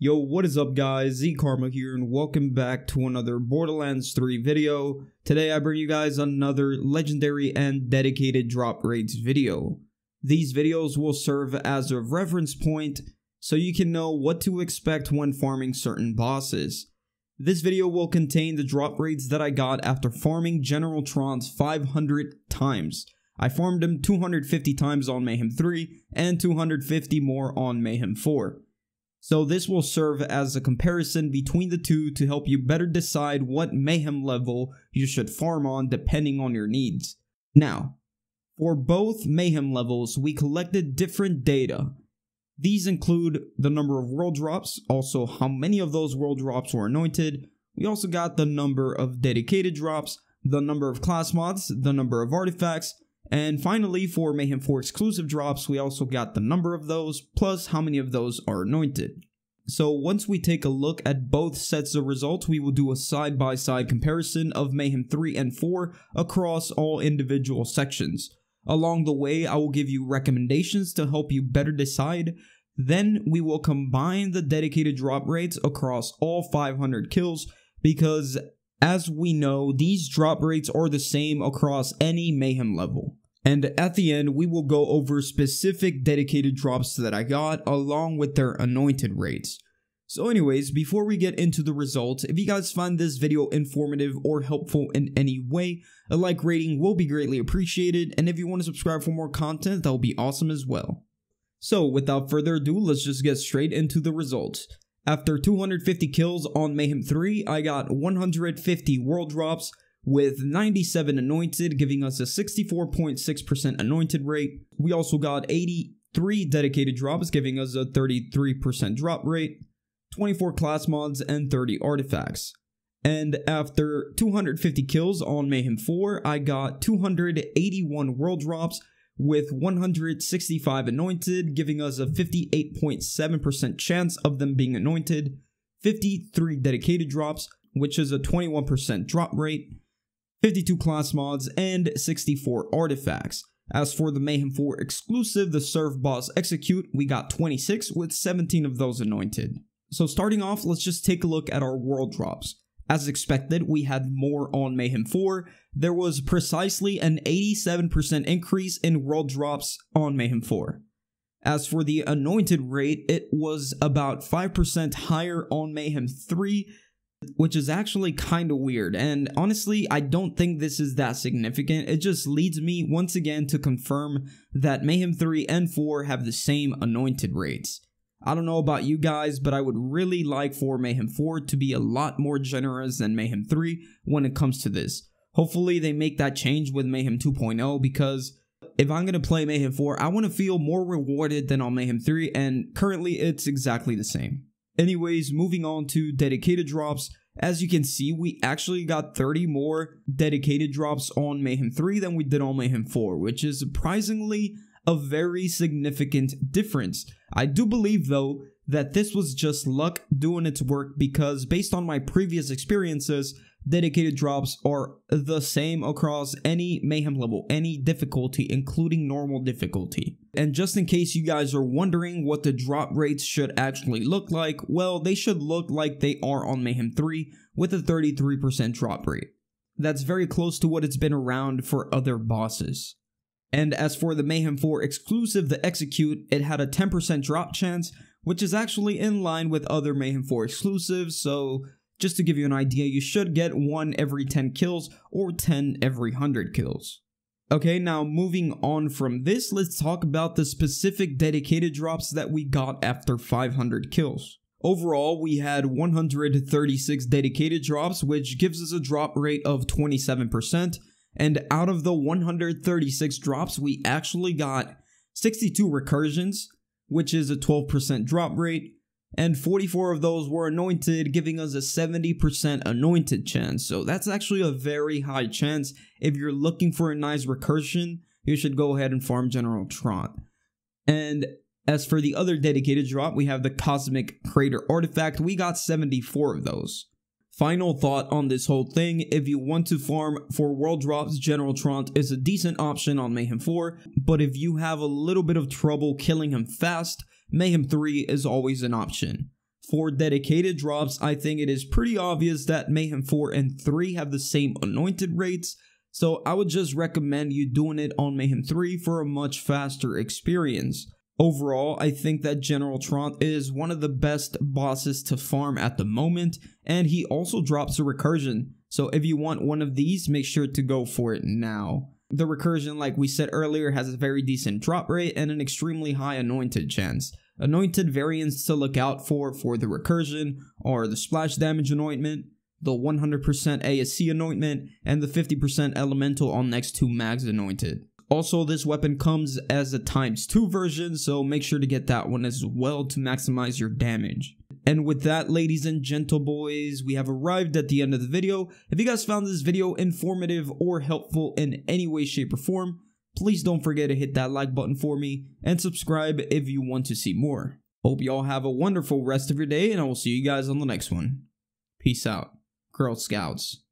Yo, what is up guys, Z-Karma here and welcome back to another Borderlands 3 video. Today I bring you guys another legendary and dedicated drop raids video. These videos will serve as a reference point so you can know what to expect when farming certain bosses. This video will contain the drop raids that I got after farming General Traunt 500 times. I farmed him 250 times on Mayhem 3 and 250 more on Mayhem 4. So this will serve as a comparison between the two to help you better decide what Mayhem level you should farm on depending on your needs. Now, for both Mayhem levels, we collected different data. These include the number of world drops, also how many of those world drops were anointed. We also got the number of dedicated drops, the number of class mods, the number of artifacts, and finally, for Mayhem 4 exclusive drops, we also got the number of those, plus how many of those are anointed. So once we take a look at both sets of results, we will do a side-by-side comparison of Mayhem 3 and 4 across all individual sections. Along the way, I will give you recommendations to help you better decide. Then we will combine the dedicated drop rates across all 500 kills because, as we know, these drop rates are the same across any Mayhem level. And at the end, we will go over specific dedicated drops that I got along with their anointed rates. So anyways, before we get into the results, if you guys find this video informative or helpful in any way, a like rating will be greatly appreciated, and if you want to subscribe for more content, that will be awesome as well. So without further ado, let's just get straight into the results. After 250 kills on Mayhem 3, I got 150 world drops, with 97 anointed, giving us a 64.6% anointed rate. We also got 83 dedicated drops, giving us a 33% drop rate, 24 class mods, and 30 artifacts. And after 250 kills on Mayhem 4, I got 281 world drops, with 165 anointed, giving us a 58.7% chance of them being anointed, 53 dedicated drops, which is a 21% drop rate, 52 class mods, and 64 artifacts. As for the Mayhem 4 exclusive, the Serve Boss Execute, we got 26 with 17 of those anointed. So starting off, let's just take a look at our world drops. As expected, we had more on Mayhem 4. There was precisely an 87% increase in world drops on Mayhem 4. As for the anointed rate, it was about 5% higher on Mayhem 3, which is actually kinda weird, and honestly, I don't think this is that significant. It just leads me once again to confirm that Mayhem 3 and 4 have the same anointed rates. I don't know about you guys, but I would really like for Mayhem 4 to be a lot more generous than Mayhem 3 when it comes to this. Hopefully they make that change with Mayhem 2.0, because if I'm gonna play Mayhem 4, I want to feel more rewarded than on Mayhem 3, and currently it's exactly the same. Anyways, moving on to dedicated drops. As you can see, we actually got 30 more dedicated drops on Mayhem 3 than we did on Mayhem 4, which is surprisingly a very significant difference. I do believe, though, that this was just luck doing its work, because based on my previous experiences, dedicated drops are the same across any Mayhem level, any difficulty, including normal difficulty. And just in case you guys are wondering what the drop rates should actually look like, well, they should look like they are on Mayhem 3 with a 33% drop rate. That's very close to what it's been around for other bosses. And as for the Mayhem 4 exclusive, the Execute, it had a 10% drop chance, which is actually in line with other Mayhem 4 exclusives, so just to give you an idea, you should get 1 every 10 kills or 10 every 100 kills. Okay, now moving on from this, let's talk about the specific dedicated drops that we got after 500 kills. Overall, we had 136 dedicated drops, which gives us a drop rate of 27, and out of the 136 drops, we actually got 62 recursions, which is a 12% drop rate, and 44 of those were anointed, giving us a 70% anointed chance. So that's actually a very high chance. If you're looking for a nice recursion, you should go ahead and farm General Traunt. And as for the other dedicated drop, we have the Cosmic Crater Artifact. We got 74 of those. Final thought on this whole thing: if you want to farm for world drops, General Traunt is a decent option on Mayhem 4, but if you have a little bit of trouble killing him fast, Mayhem 3 is always an option. For dedicated drops, I think it is pretty obvious that Mayhem 4 and 3 have the same anointed rates, so I would just recommend you doing it on Mayhem 3 for a much faster experience. Overall, I think that General Traunt is one of the best bosses to farm at the moment, and he also drops a recursion, so if you want one of these, make sure to go for it now. The recursion, like we said earlier, has a very decent drop rate and an extremely high anointed chance. Anointed variants to look out for the recursion are the splash damage anointment, the 100% ASC anointment, and the 50% elemental on next to mags anointed. Also, this weapon comes as a ×2 version, so make sure to get that one as well to maximize your damage. And with that, ladies and gentle boys, we have arrived at the end of the video. If you guys found this video informative or helpful in any way, shape, or form, please don't forget to hit that like button for me and subscribe if you want to see more. Hope y'all have a wonderful rest of your day, and I will see you guys on the next one. Peace out, Girl Scouts.